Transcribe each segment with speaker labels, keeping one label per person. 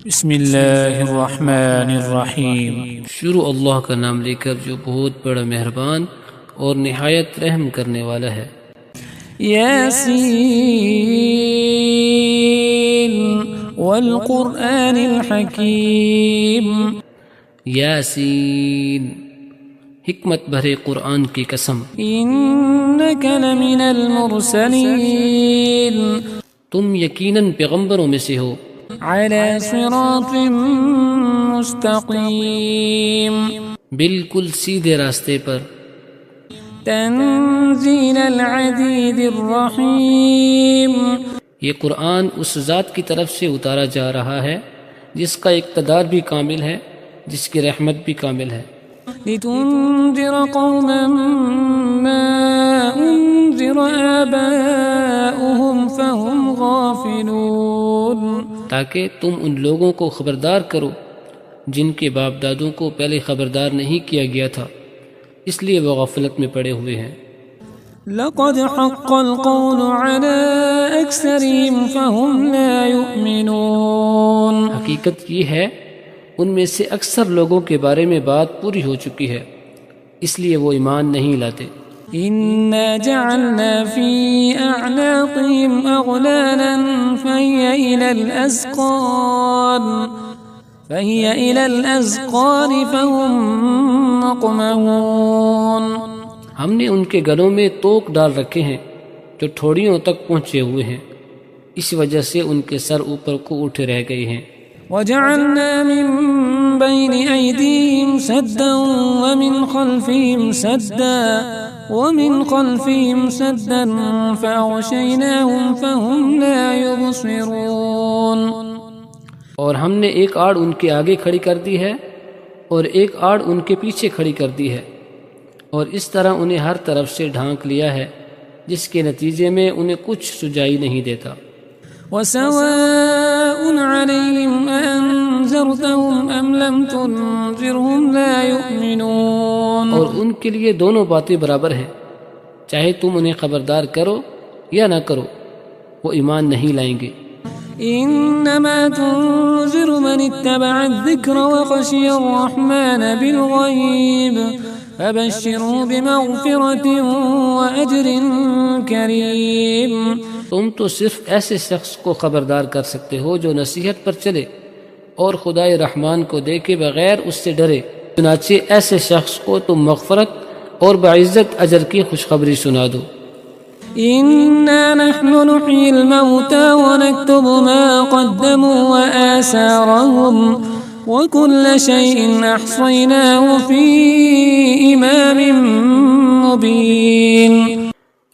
Speaker 1: بسم اللہ الرحمن الرحیم۔
Speaker 2: شروع اللہ کا نام لے کر جو بہت بڑا مہربان اور نہایت رحم کرنے والا ہے۔
Speaker 1: یاسین والقرآن الحکیم۔
Speaker 2: یاسین، حکمت بھرے قرآن کی قسم۔
Speaker 1: انک لمن المرسلین۔
Speaker 2: تم یقیناً پیغمبروں میں سے ہو۔
Speaker 1: علی صراط مستقیم۔
Speaker 2: بالکل سیدھے راستے پر۔
Speaker 1: تنزیل العزیز الرحیم۔
Speaker 2: یہ قرآن اس ذات کی طرف سے اتارا جا رہا ہے جس کا اقتدار بھی کامل ہے، جس کی رحمت بھی کامل ہے۔
Speaker 1: لتنذر قوما ما انذر آباؤهم فهم غافلون۔
Speaker 2: تاکہ تم ان لوگوں کو خبردار کرو جن کے باپ دادوں کو پہلے خبردار نہیں کیا گیا تھا، اس لیے وہ غفلت میں پڑے ہوئے ہیں۔
Speaker 1: لقد حق القول على أكثرهم فهم لا يؤمنون۔
Speaker 2: حقیقت یہ ہے ان میں سے اکثر لوگوں کے بارے میں بات پوری ہو چکی ہے، اس لیے وہ ایمان نہیں لاتے۔
Speaker 1: إنا جعلنا في أعناقهم أغلالا فهي إلى الأذقان فهم مقمحون۔
Speaker 2: ہم نے ان کے گلوں میں توق ڈال رکھے ہیں جو ٹھوڑیوں تک پہنچے ہوئے ہیں، اس وجہ سے ان کے سر اوپر کو اٹھے رہ گئے ہیں۔
Speaker 1: وجعلنا من بين أيديهم سدا ومن خلفهم سدا فأغشيناهم فهم لا يبصرون۔
Speaker 2: اور ہم نے ایک آڑ ان کے آگے کھڑی کر دی ہے اور ایک آڑ ان کے پیچھے کھڑی کر دی ہے، اور اس طرح انہیں ہر طرف سے ڈھانک لیا ہے، جس کے نتیجے میں انہیں کچھ سجائی نہیں دیتا۔
Speaker 1: وسواء عليهم أنذرتهم أم لم تنذرهم لا يؤمنون۔
Speaker 2: اور ان کے لیے دونوں باتیں برابر ہیں، چاہے تم انہیں خبردار کرو یا نہ کرو، وہ ایمان نہیں لائیں گے۔
Speaker 1: إنما تنذر من اتبع الذكر وخشي الرحمن بالغيب فبشره بمغفرة وأجر كريم۔
Speaker 2: تم تو صرف ایسے شخص کو خبردار کر سکتے ہو جو نصیحت پر چلے اور خدائے رحمان کو دیکھے بغیر اس سے ڈرے، چنانچہ ایسے شخص کو تم مغفرت اور بعزت اجر کی خوشخبری سنا دو۔
Speaker 1: إنا نحن نحيي الموتى ونكتب ما قدموا وآثارهم وكل شيء أحصيناه في إمام مبين۔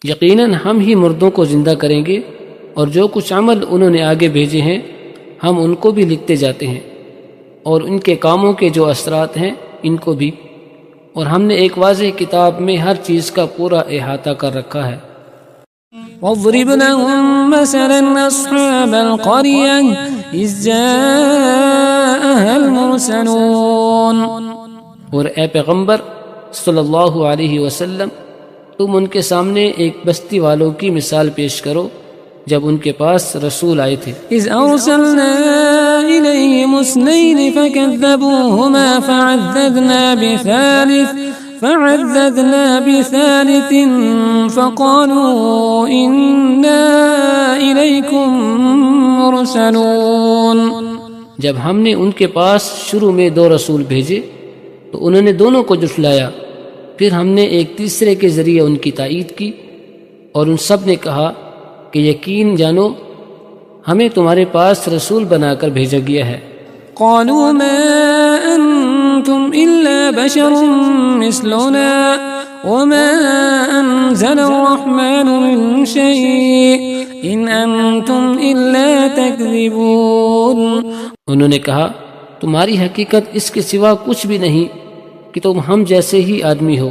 Speaker 2: یقیناً ہم ہی مردوں کو زندہ کریں گے، اور جو کچھ عمل انہوں نے آگے بھیجے ہیں ہم ان کو بھی لکھتے جاتے ہیں، اور ان کے کاموں کے جو اثرات ہیں ان کو بھی، اور ہم نے ایک واضح کتاب میں ہر چیز کا پورا احاطہ کر رکھا ہے۔
Speaker 1: واضرب لهم مثلا أصحاب القرية إذ جاءها المرسلون۔
Speaker 2: اور اے پیغمبر صلی اللہ علیہ وسلم، تم ان کے سامنے ایک بستی والوں کی مثال پیش کرو جب ان کے پاس رسول آئے تھے۔
Speaker 1: إذ أرسلنا إليهم اثنين فكذبوهما فعذذنا بثالث فقالوا إنا إليكم مرسلون۔
Speaker 2: جب ہم نے ان کے پاس شروع میں 2 رسول بھیجے تو انہوں نے دونوں کو جھٹلایا، پھر ہم نے ایک تیسرے کے ذریعے ان کی تائید کی، اور ان سب نے کہا کہ یقین جانو ہمیں تمہارے پاس رسول بنا کر بھیجا گیا ہے۔
Speaker 1: قالوا ما أنتم إلا بشر مثلنا وما أنزل الرحمن من شيء إن أنتم إلا تكذبون۔
Speaker 2: انہوں نے کہا تمہاری حقیقت اس کے سوا کچھ بھی نہیں کہ تم ہم جیسے ہی آدمی ہو،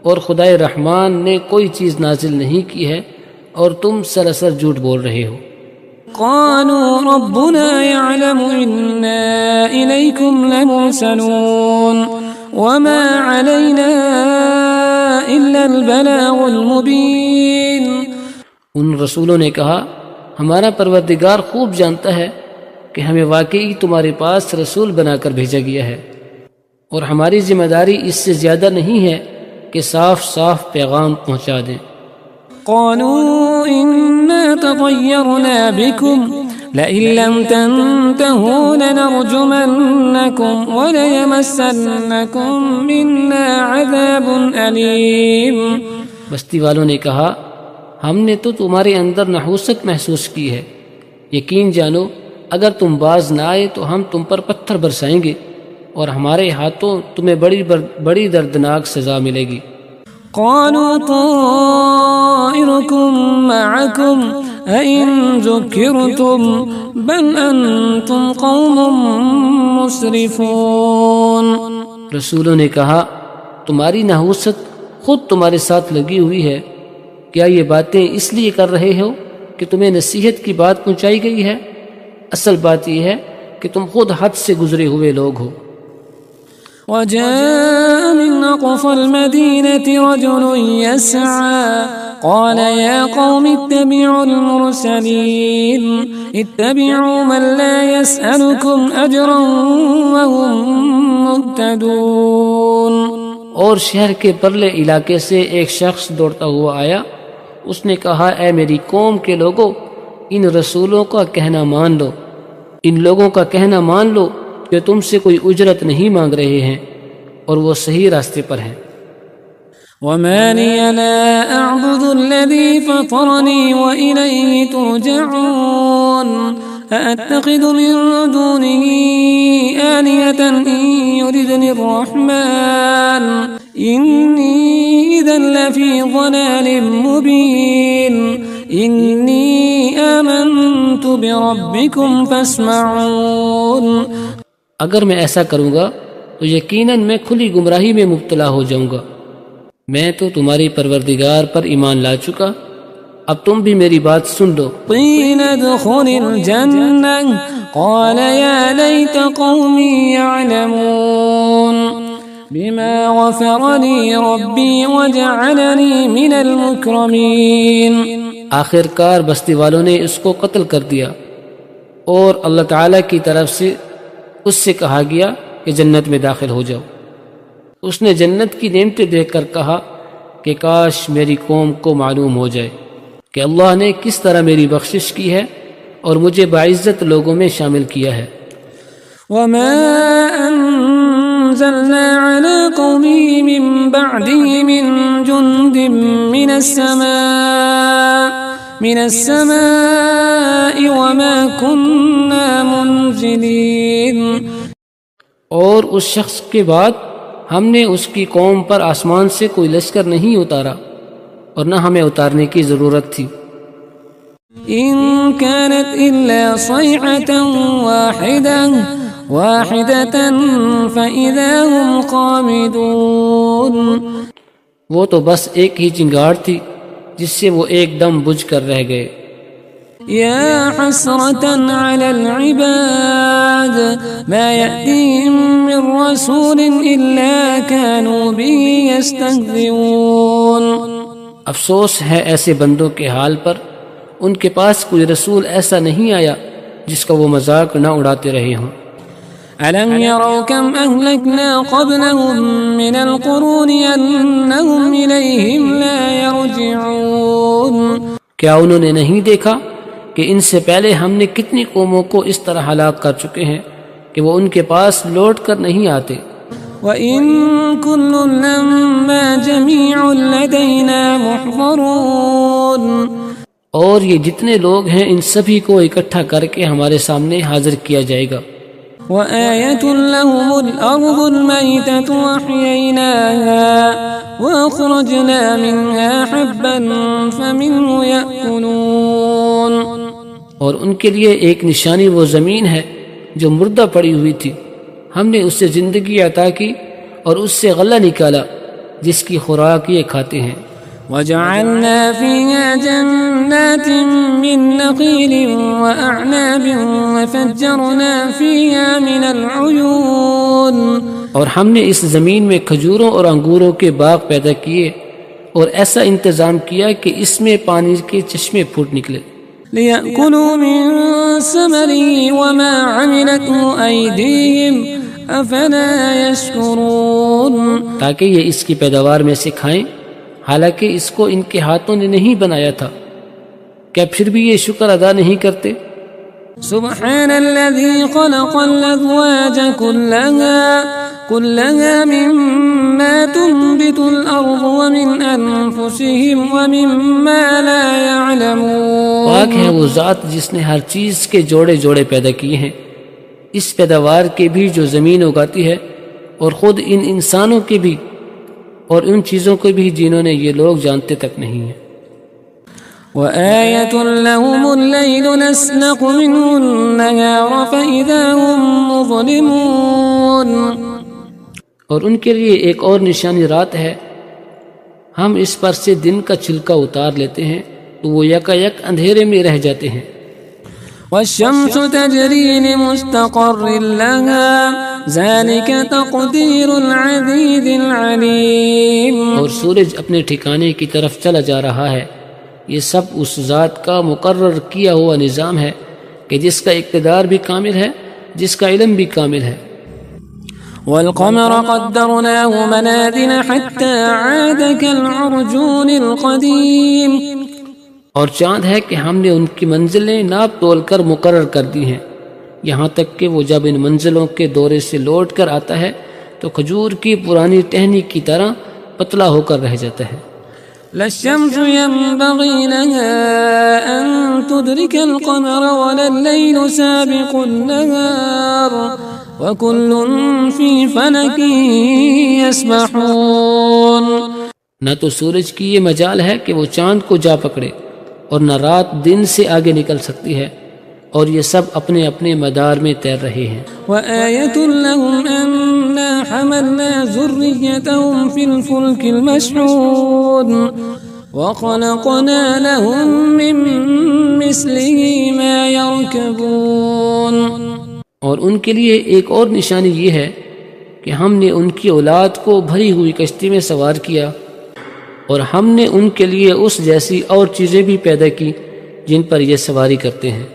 Speaker 2: اور خدائے رحمان نے کوئی چیز نازل نہیں کی ہے اور تم سراسر جھوٹ بول رہے ہو۔
Speaker 1: قالوا ربنا يعلم إنا إليكم لمرسلون وما علينا إلا البلاغ المبين۔
Speaker 2: ان رسولوں نے کہا ہمارا پروردگار خوب جانتا ہے کہ ہمیں واقعی تمہارے پاس رسول بنا کر بھیجا گیا ہے، اور ہماری ذمہ داری اس سے زیادہ نہیں ہے کہ صاف صاف پیغام پہنچا دیں۔
Speaker 1: قالوا إنا تطيرنا بكم لئن لم تنتهوا لنرجمنكم وليمسنكم منا عذاب أليم۔
Speaker 2: بستی والوں نے کہا، ہم نے تو تمہارے اندر نحوست محسوس کی ہے، یقین جانو اگر تم باز نہ آئے تو ہم تم پر پتھر برسائیں گے اور ہمارے ہاتھوں تمہیں بڑی دردناک سزا ملے گی۔
Speaker 1: قالوا طائركم معكم أئن ذكرتم بل أنتم قوم مسرفون۔
Speaker 2: رسولوں نے کہا، تمہاری نحوست خود تمہارے ساتھ لگی ہوئی ہے، کیا یہ باتیں اس لیے کر رہے ہو کہ تمہیں نصیحت کی بات پہنچائی گئی ہے؟ اصل بات یہ ہے کہ تم خود حد سے گزرے ہوئے لوگ ہو۔
Speaker 1: وجاء من أقصى المدينة رجل يسعى قال يا قوم اتبعوا المرسلين اتبعوا من لا يسألكم أجرا وهم مهتدون۔
Speaker 2: اور شہر کے پرلے علاقے سے ایک شخص دوڑتا ہوا آیا، اس نے کہا، اے میری قوم کے لوگوں، ان رسولوں کا کہنا مان لو، ان لوگوں کا کہنا مان لو کہ تم سے کوئی اجرت نہیں مانگ رہے ہیں اور وہ صحیح راستے پر ہیں۔
Speaker 1: وما لي لا أعبد الذي فطرني وإليه ترجعون أأتخذ من دونه آلهة إن يردني الرحمن إني إذا لفي ضلال مبين إني آمنت بربكم فاسمعون۔
Speaker 2: اگر میں ایسا کروں گا تو یقیناً میں کھلی گمراہی میں مبتلا ہو جاؤں گا۔ میں تو تمہاری پروردگار پر ایمان لا چکا، اب تم بھی میری بات سن لو۔
Speaker 1: قیل ادخل الجنة قال يا ليت قومي يعلمون بما غفر لي ربي وجعلني من المكرمين۔
Speaker 2: آخر کار بستی والوں نے اس کو قتل کر دیا، اور اللہ تعالیٰ کی طرف سے اس سے کہا گیا کہ جنت میں داخل ہو جاؤ۔ اس نے جنت کی نعمتیں دیکھ کر کہا کہ کاش میری قوم کو معلوم ہو جائے کہ اللہ نے کس طرح میری بخشش کی ہے اور مجھے باعزت لوگوں میں شامل کیا ہے۔
Speaker 1: وما أنزلنا على قومه من بعده من جند من السماء وما كنا منزلين۔
Speaker 2: اور اس شخص کے بعد ہم نے اس کی قوم پر آسمان سے کوئی لشکر نہیں اتارا اور نہ ہمیں اتارنے کی ضرورت تھی۔
Speaker 1: إن كانت إلا صيحة واحدة فإذا هم خامدون۔
Speaker 2: وہ تو بس ایک ہی چنگاڑ تھی جس سے وہ ایک دم بجھ کر رہ گئے۔
Speaker 1: يا حسرة على العباد ما يأتيهم من رسول إلا كانوا به يستهزئون۔
Speaker 2: افسوس ہے ایسے بندوں کے حال پر، ان کے پاس کوئی رسول ایسا نہیں آیا جس کا وہ مذاق نہ اڑاتے رہے ہوں۔
Speaker 1: ألم يروا كم أهلكنا قبلهم من القرون أنهم إليهم لا يرجعون۔
Speaker 2: کیا انہوں نے نہیں دیکھا کہ ان سے پہلے ہم نے کتنی قوموں کو اس طرح ہلاک کر چکے ہیں کہ وہ ان کے پاس لوٹ کر نہیں آتے۔
Speaker 1: وَإِن كُلٌّ لَّمَّا جَمِيعٌ لَّدَيْنَا مُحْضَرُونَ۔
Speaker 2: اور یہ جتنے لوگ ہیں ان سبھی کو اکٹھا کر کے ہمارے سامنے حاضر کیا جائے گا۔
Speaker 1: وَآيَةٌ لَّهُمُ الْأَرْضُ الْمَيْتَةُ وَأَحْيَيْنَاهَا وَأَخْرَجْنَا مِنْهَا حَبًّا فَمِنْهُ يَأْكُلُونَ۔
Speaker 2: اور ان کے لیے ایک نشانی وہ زمین ہے جو مردہ پڑی ہوئی تھی، ہم نے اس سے زندگی عطا کی اور اس سے غلہ نکالا جس کی خوراک یہ کھاتے ہیں۔
Speaker 1: وَجَعَلْنَا فِيهَا جَنَّاتٍ مِّن نَّخِيلٍ وَأَعْنَابٍ وَفَجَّرْنَا فِيهَا مِنَ الْعُيُونِ۔ اور ہم نے اس زمین میں کھجوروں اور انگوروں کے باغ پیدا کیے اور ایسا انتظام کیا کہ اس میں پانی کے چشمے پھوٹ نکلے۔ ليأكلوا من ثمره وما عملته أيديهم أفلا يشكرون،
Speaker 2: تاکہ یہ اس کی پیداوار میں سے کھائیں حالانکہ اس کو ان کے ہاتھوں نے نہیں بنایا تھا، کیا پھر بھی یہ شکر ادا نہیں کرتے؟
Speaker 1: سبحان الذي خلق الأزواج كلها مما تنبت الأرض ومن أنفسهم ومما لا يعلمون،
Speaker 2: پاک ہے وہ ذات جس نے ہر چیز کے جوڑے جوڑے پیدا کیے ہیں، اس پیداوار کے بھی جو زمین اگاتی ہے اور خود ان انسانوں کے بھی اور ان چیزوں کو بھی جنہوں نے یہ لوگ جانتے تک نہیں ہیں۔
Speaker 1: وآية لهم الليل نسلق منه النهار فإذا هم مظلمون،
Speaker 2: اور ان کے لیے ایک اور نشانی رات ہے، ہم اس پر سے دن کا چھلکا اتار لیتے ہیں تو وہ یکا یک اندھیرے میں رہ جاتے ہیں۔
Speaker 1: والشمس تجري لمستقر لها ذلك تقدير العزيز العليم،
Speaker 2: اور سورج اپنے ٹھکانے کی طرف چلا جا رہا ہے، یہ سب اس ذات کا مقرر کیا ہوا نظام ہے کہ جس کا اقتدار بھی کامل ہے، جس کا علم بھی کامل ہے۔
Speaker 1: والقمر قدرناه منازل حتى عاد كالعرجون القديم،
Speaker 2: اور چاند ہے کہ ہم نے ان کی منزلیں ناپ تول کر مقرر کر دی ہیں، یہاں تک کہ وہ جب ان منزلوں کے دورے سے لوٹ کر آتا ہے تو کھجور کی پرانی ٹہنی کی طرح پتلا ہو کر رہ جاتا ہے۔
Speaker 1: لا الشمس ينبغي لها أن تدرك القمر ولا الليل سابق النهار وكل في فلك يسبحون،
Speaker 2: نہ تو سورج کی یہ مجال ہے کہ وہ چاند کو جا پکڑے اور نہ رات دن سے آگے نکل سکتی ہے، اور یہ سب اپنے اپنے مدار میں تیر رہے ہیں۔
Speaker 1: وآية لهم أنا حملنا ذريتهم في الفلك المشحون وخلقنا لهم من مثله ما يركبون،
Speaker 2: اور ان کے لیے ایک اور نشانی یہ ہے کہ ہم نے ان کی اولاد کو بھری ہوئی کشتی میں سوار کیا، اور ہم نے ان کے لیے اس جیسی اور چیزیں بھی پیدا کی جن پر یہ سواری کرتے ہیں۔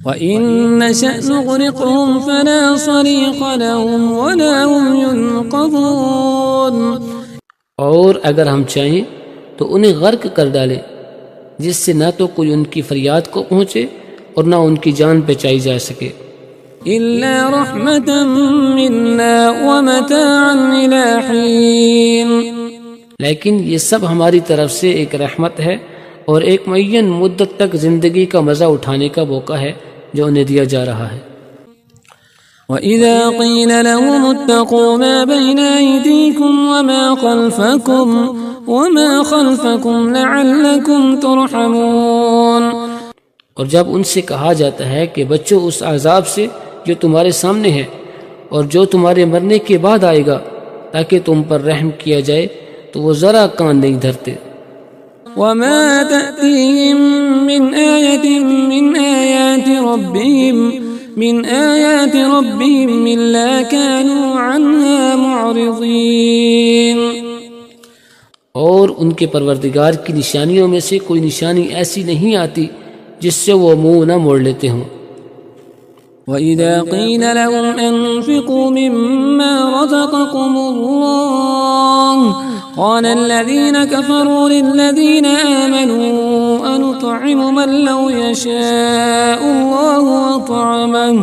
Speaker 1: وَإِن نَّشَأْ نُغْرِقْهُمْ فَلَا صَرِيخَ لَهُمْ وَلَا هُمْ يُنقَذُونَ، اور اگر ہم چاہیں تو انہیں غرق کر ڈالیں جس سے نہ تو کوئی ان کی فریاد کو پہنچے اور نہ ان کی جان بچائی جا سکے۔ إِلَّا رَحْمَةً مِّنَّا وَمَتَاعًا إِلَىٰ حِينٍ،
Speaker 2: لیکن یہ سب ہماری طرف سے ایک رحمت ہے اور ایک معین مدت تک زندگی کا مزہ اٹھانے کا موقع ہے جو انہیں دیا جا رہا ہے۔
Speaker 1: وَإِذَا قِيلَ لَهُمُ اتَّقُوا مَا بَيْنَ أَيْدِيكُمْ وَمَا خَلْفَكُمْ لَعَلَّكُمْ تُرْحَمُونَ،
Speaker 2: اور جب ان سے کہا جاتا ہے کہ بچو اس عذاب سے جو تمہارے سامنے ہے اور جو تمہارے مرنے کے بعد آئے گا تاکہ تم پر رحم کیا جائے، تو وہ ذرا کان نہیں دھرتے۔
Speaker 1: وَمَا تَأْتِيهِم مِّنْ آيَةٍ مِّنْ آيَاتِ رَبِّهِمْ إِلَّا كَانُوا عَنْهَا مُعْرِضِينَ،
Speaker 2: اور ان کے پروردگار کی نشانیوں میں سے کوئی نشانی ایسی نہیں آتی جس سے وہ منہ نہ موڑ لیتے ہوں۔
Speaker 1: وَإِذَا قِيلَ لَهُمْ أَنفِقُوا مِمَّا رَزَقَكُمُ اللَّهُ قَالَ الَّذِينَ كَفَرُوا لِلَّذِينَ آمَنُوا أَنُطْعِمُ مَن لَّوْ يَشَاءُ اللَّهُ أَطْعَمَهُ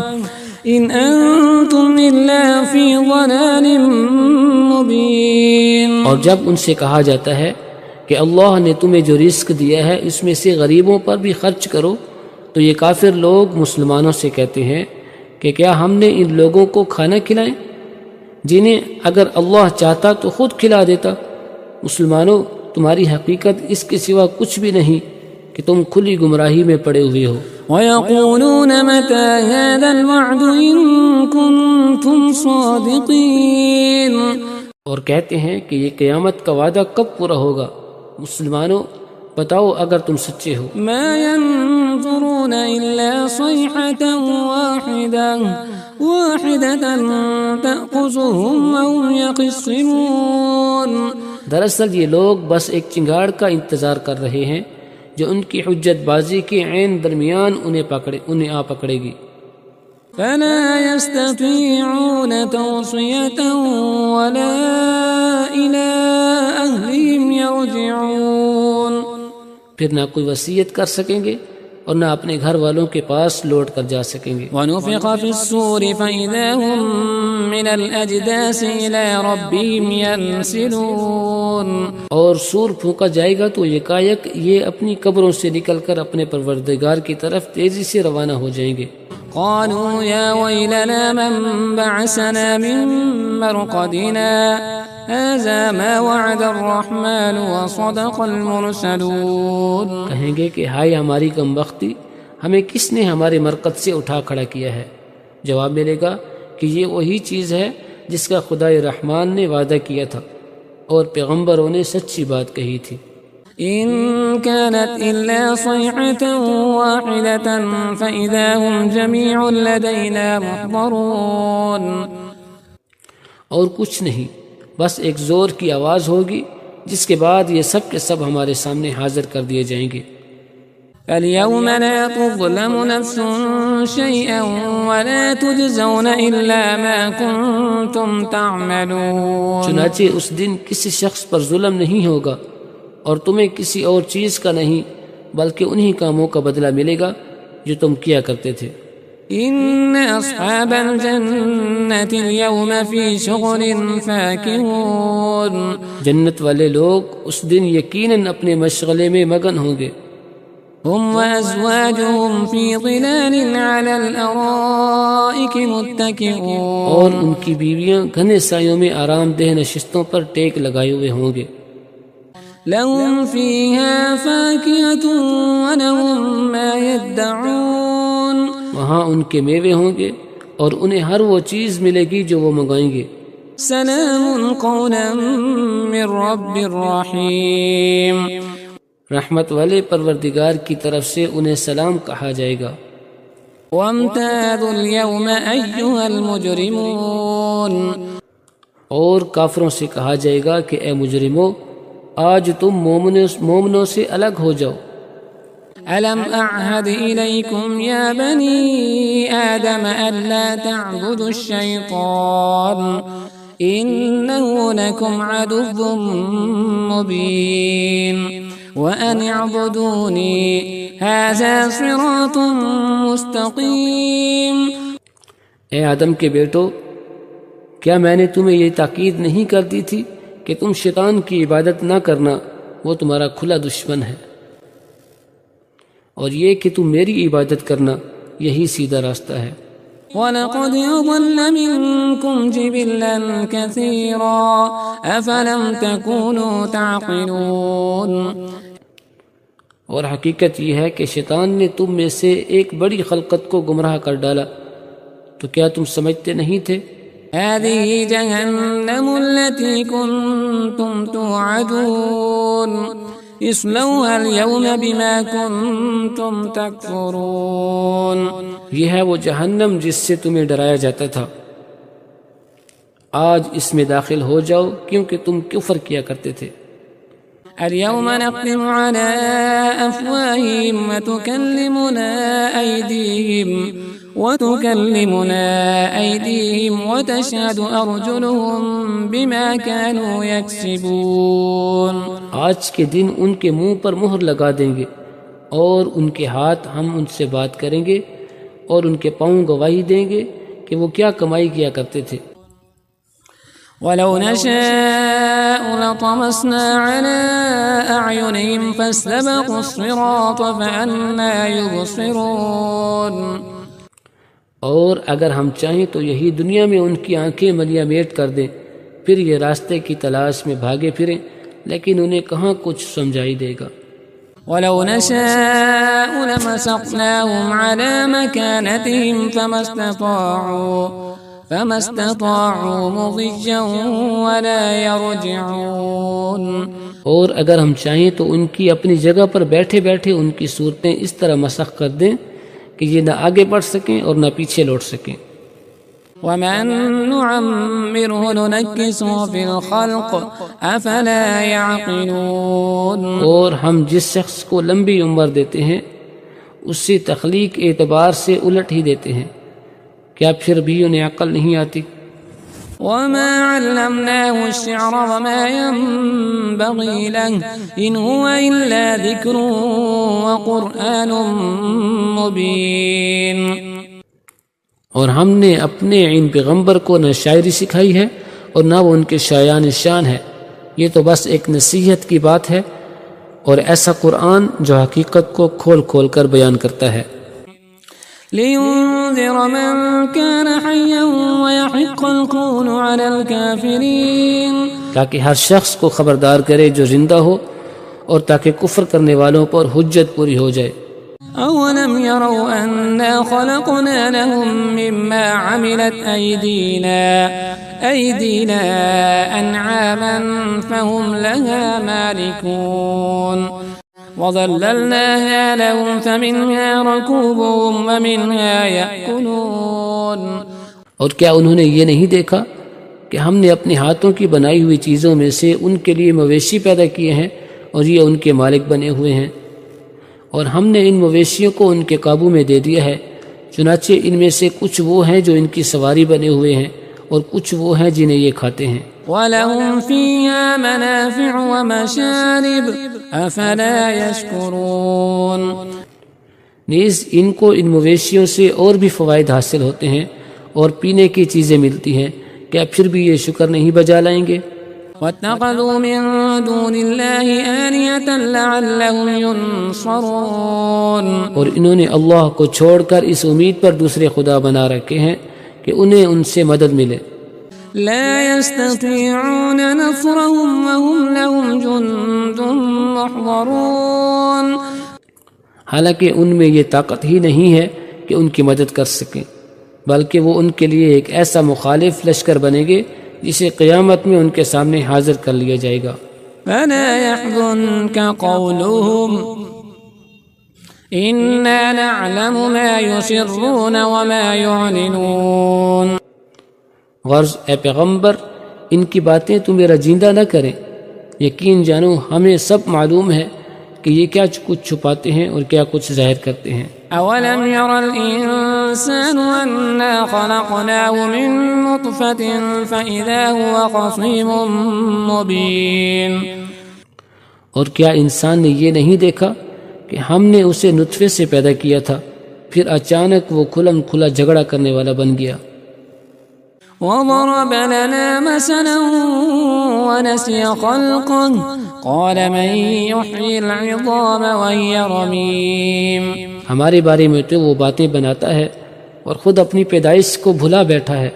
Speaker 1: إِنْ أَنتُمْ إِلَّا فِي ضَلَالٍ مُّبِينٍ،
Speaker 2: اور جب ان سے کہا جاتا ہے کہ اللہ نے تمہیں جو رزق دیا ہے اس میں سے غریبوں پر بھی خرچ کرو، تو یہ کافر لوگ مسلمانوں سے کہتے ہیں کہ کیا ہم نے ان لوگوں کو کھانا کھلائیں جنہیں اگر اللہ چاہتا تو خود کھلا دیتا۔ مسلمانوں، تمہاری حقیقت اس کے سوا کچھ بھی نہیں کہ تم کھلی گمراہی میں پڑے ہوئے ہو۔
Speaker 1: وَيَقُولُونَ مَتَىٰ هَٰذَا الْوَعْدُ إِن كُنتُمْ صَادِقِينَ،
Speaker 2: اور کہتے ہیں کہ یہ قیامت کا وعدہ کب پورا ہوگا؟ مسلمانوں، بتاؤ اگر تم سچے ہو۔
Speaker 1: مَا يَنظُرُونَ إِلَّا صَيْحَةً واحدة تأخذهم وهم يخصمون،
Speaker 2: دراصل یہ لوگ بس ایک چنگاڑ کا انتظار کر رہے ہیں جو ان کی حجت بازی کے عین درمیان انہیں آ پکڑے گی۔
Speaker 1: فلا يستطيعون توصية ولا إلى أهلهم يرجعون،
Speaker 2: پھر نہ کوئی وصیت کر سکیں گے اور نہ اپنے گھر والوں کے پاس لوٹ کر جا سکیں گے۔
Speaker 1: ونفخ في الصور فإذا هم من الأجداث إلى ربهم ينسلون،
Speaker 2: اور سور پھونکا جائے گا تو یکایک یہ اپنی قبروں سے نکل کر اپنے پروردگار کی طرف تیزی سے روانہ ہو جائیں گے۔
Speaker 1: قالوا يا ويلنا من بعثنا من مرقدنا هذا ما وعد الرحمن وصدق المرسلون،
Speaker 2: کہیں گے کہ ہائے ہماری کم بختی، ہمیں کس نے ہمارے مرقد سے اٹھا کھڑا کیا ہے؟ جواب ملے گا کہ یہ وہی چیز ہے جس کا خدائے رحمان نے وعدہ کیا تھا اور پیغمبروں نے سچی بات کہی تھی۔
Speaker 1: إن كانت إلا صيحة واحدة فإذا هم جميع لدينا محضرون،
Speaker 2: اور کچھ نہیں، بس ایک زور کی آواز ہوگی جس کے بعد یہ سب کے سب ہمارے سامنے حاضر کر دیے جائیں گے۔
Speaker 1: فاليوم لا تظلم نفس شيئا ولا تجزون إلا ما كنتم تعملون،
Speaker 2: چنانچہ اس دن کسی شخص پر ظلم نہیں ہوگا اور تمہیں کسی اور چیز کا نہیں بلکہ انہی کاموں کا بدلہ ملے گا جو تم کیا کرتے تھے۔
Speaker 1: إن أصحاب الجنة اليوم في شغل فاكهون،
Speaker 2: جنت والے لوگ اس دن یقیناً اپنے مشغلے میں مگن ہوں گے۔
Speaker 1: هم وأزواجهم في ظلال على الأرائك متكئون،
Speaker 2: اور ان کی بیویاں گھنے سایوں میں آرام دہ نشستوں پر ٹیک لگائے ہوئے ہوں گے۔
Speaker 1: لهم فيها فاكهة ولهم ما يدعون،
Speaker 2: وہاں ان کے میوے ہوں گے اور انہیں ہر وہ چیز ملے گی جو وہ منگائیں گے۔
Speaker 1: سلام قولا من رب رحیم،
Speaker 2: رحمت والے پروردگار کی طرف سے انہیں سلام کہا جائے گا۔
Speaker 1: وامتازوا اليوم أيها المجرمون،
Speaker 2: اور کافروں سے کہا جائے گا کہ اے مجرمو، آج تم مومنوں سے الگ ہو جاؤ۔
Speaker 1: ألم أعهد إليكم يا بني آدم ألا تعبدوا الشيطان إنه لكم عدو مبين وأن اعبدوني هذا صراط مستقيم۔
Speaker 2: اے آدم کے بیٹو، کیا میں نے تمہیں یہ تاکید نہیں کر دی تھی کہ تم شیطان کی عبادت نہ کرنا، وہ تمہارا کھلا دشمن ہے، اور یہ کہ تم میری عبادت کرنا، یہی سیدھا راستہ ہے۔
Speaker 1: وَلَقَدْ أَضَلَّ مِنكُمْ جِبِلًّا كَثِيرًا أَفَلَمْ تَكُونُوا تَعْقِلُونَ،
Speaker 2: اور حقیقت یہ ہے کہ شیطان نے تم میں سے ایک بڑی خلقت کو گمراہ کر ڈالا، تو کیا تم سمجھتے نہیں تھے؟
Speaker 1: هذه جهنم التي كنتم توعدون اصلوها اليوم بما كنتم تكفرون،
Speaker 2: یہ ہے وہ جہنم جس سے تمہیں ڈرایا جاتا تھا، آج اس میں داخل ہو جاؤ کیونکہ تم کفر کیا کرتے تھے۔
Speaker 1: اليوم نختم على أفواههم وتكلمنا أيديهم وتشهد أرجلهم بما كانوا يكسبون،
Speaker 2: آج کے دن ان کے منہ پر مہر لگا دیں گے اور ان کے ہاتھ ہم ان سے بات کریں گے اور ان کے پاؤں گواہی دیں گے کہ وہ کیا کمائی کیا کرتے تھے۔
Speaker 1: ولو نشاء لطمسنا على أعينهم فاستبقوا الصراط فأنى يبصرون،
Speaker 2: اور اگر ہم چاہیں تو یہی دنیا میں ان کی آنکھیں ملیاں میٹ کر دیں، پھر یہ راستے کی تلاش میں بھاگے پھریں، لیکن انہیں کہاں کچھ سمجھائی دے گا۔
Speaker 1: ولو نشاء لمسخناهم على مكانتهم فما استطاعوا مضجا ولا يرجعون،
Speaker 2: اور اگر ہم چاہیں تو ان کی اپنی جگہ پر بیٹھے بیٹھے ان کی صورتیں اس طرح مسخ کر دیں کہ یہ نہ آگے بڑھ سکیں اور نہ پیچھے لوٹ سکیں۔
Speaker 1: ومن نعمره ننكسه في الخلق أفلا يعقلون.
Speaker 2: اور ہم جس شخص کو لمبی عمر دیتے ہیں اسی تخلیق اعتبار سے الٹ ہی دیتے ہیں، کیا پھر بھی انہیں عقل نہیں آتی؟
Speaker 1: وما علمناه الشعر وما ينبغي له إن هو إلا ذكر وقرآن مبين.
Speaker 2: اور ہم نے اپنے ان پیغمبر کو نہ شاعری سکھائی ہے اور نہ وہ ان کے شایان شان ہے، یہ تو بس ایک نصیحت کی بات ہے اور ایسا قرآن جو حقیقت کو کھول کھول کر بیان کرتا ہے.
Speaker 1: لينذر من كان حيا ويحق القول على الكافرين.
Speaker 2: تاکہ ہر شخص کو خبردار کرے جو زندہ ہو اور تاکہ کفر کرنے والوں پر حجت پوری ہو جائے.
Speaker 1: أولم يروا أنا خلقنا لهم مما عملت أيدينا أنعاما فهم لها مالكون وظللناها لهم فمنها ركوبهم ومنها يأكلون.
Speaker 2: اور کیا انہوں نے یہ نہیں دیکھا کہ ہم نے اپنے ہاتھوں کی بنائی ہوئی چیزوں میں سے ان کے لیے مویشی پیدا کیے ہیں اور یہ ان کے مالک بنے ہوئے ہیں، اور ہم نے ان مویشیوں کو ان کے قابو میں دے دیا ہے، چنانچہ ان میں سے کچھ وہ ہیں جو ان کی سواری بنے ہوئے ہیں اور کچھ وہ ہیں جنہیں یہ کھاتے ہیں.
Speaker 1: وَلَهُمْ فِيهَا مَنَافِعُ وَمَشَارِبُ أَفَلَا يَشْكُرُونَ.
Speaker 2: نیز ان کو ان مویشیوں سے اور بھی فوائد حاصل ہوتے ہیں اور پینے کی چیزیں ملتی ہیں، کیا پھر بھی یہ شکر نہیں بجا لائیں گے؟
Speaker 1: وَاتَّخَذُوا مِن دُونِ اللَّهِ آلِهَةً لَعَلَّهُمْ يُنصَرُونَ.
Speaker 2: اور انہوں نے اللہ کو چھوڑ کر اس امید پر دوسرے خدا بنا رکھے ہیں کہ انہیں ان سے مدد ملے.
Speaker 1: لا يستطيعون نصرهم وهم لهم جند محضرون.
Speaker 2: حالانکہ ان میں یہ طاقت ہی نہیں ہے کہ ان کی مدد کر سکیں، بلکہ وہ ان کے لیے ایک ایسا مخالف لشکر بنیں گے جسے قیامت میں ان کے سامنے حاضر کر لیا جائے گا.
Speaker 1: فلا يحزنك قولهم إنا نعلم ما يسرون وما يعلنون.
Speaker 2: غرض اے پیغمبر ان کی باتیں تم میرا جیندہ نہ کریں، یقین جانو ہمیں سب معلوم ہے کہ یہ کیا کچھ چھپاتے ہیں اور کیا کچھ ظاہر کرتے ہیں.
Speaker 1: أولم ير الإنسان أنا خلقناه من نطفة فإذا هو خصيم مبين.
Speaker 2: اور کیا انسان نے یہ نہیں دیکھا کہ ہم نے اسے نطفے سے پیدا کیا تھا، پھر اچانک وہ کھلم کھلا جھگڑا کرنے والا بن گیا.
Speaker 1: وضرب لنا مثلا ونسي خلقه قال من يحيي العظام وهي رميم.
Speaker 2: ہمارے بارے میں تو وہ باتیں بناتا ہے اور خود اپنی پیدائش کو بھلا بیٹھا ہے.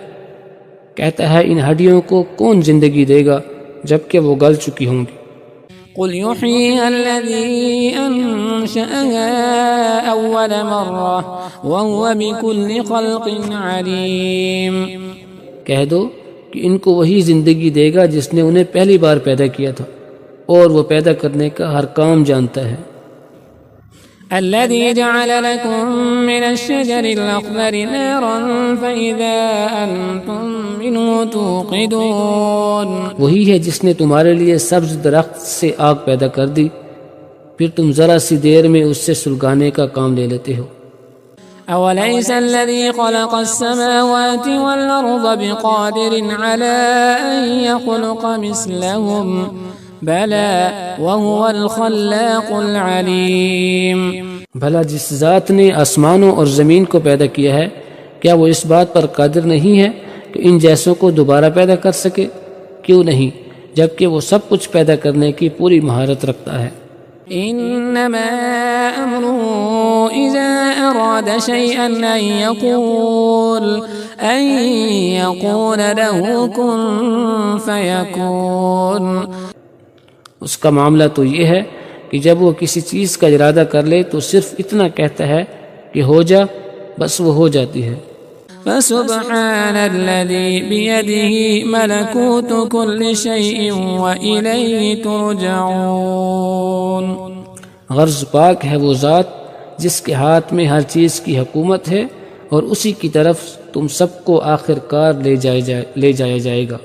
Speaker 2: کہتا ہے ان ہڈیوں کو کون زندگی دے گا جبکہ وہ گل چکی ہوں گی.
Speaker 1: قل يحييها الذي أنشأها أول مرة وهو بكل خلق عليم.
Speaker 2: کہہ دو کہ ان کو وہی زندگی دے گا جس نے انہیں پہلی بار پیدا کیا تھا اور وہ پیدا کرنے کا ہر کام جانتا ہے.
Speaker 1: الذي جعل لكم من الشجر الأخضر نارا فإذا أنتم منه توقدون.
Speaker 2: وہی ہے جس نے تمہارے لیے سبز درخت سے آگ پیدا کر دی، پھر تم ذرا سی دیر میں اس سے سلگانے کا کام لے لیتے ہو.
Speaker 1: أوليس الذي خلق السماوات والأرض بقادر على أن يخلق مثلهم بلى وهو الخلاق العليم.
Speaker 2: بھلا جس ذات نے آسمانوں اور زمین کو پیدا کیا ہے کیا وہ اس بات پر قادر نہیں ہے کہ ان جیسوں کو دوبارہ پیدا کر سکے؟ کیوں نہیں، جبکہ وہ سب کچھ پیدا کرنے کی پوری مہارت رکھتا ہے.
Speaker 1: إنما أمره إذا أراد شيئا أن يقول له كن فيكون.
Speaker 2: اس کا معاملہ تو یہ ہے کہ جب وہ کسی چیز کا ارادہ کر لے تو صرف اتنا کہتا ہے کہ ہو جا، بس وہ ہو جاتی ہے.
Speaker 1: فسبحان الذي بيده ملكوت كل شيء وإليه ترجعون.
Speaker 2: غرض پاک ہے وہ ذات جس کے ہاتھ میں ہر چیز کی حکومت ہے اور اسی کی طرف تم سب کو آخر کار لے جایا جائے گا۔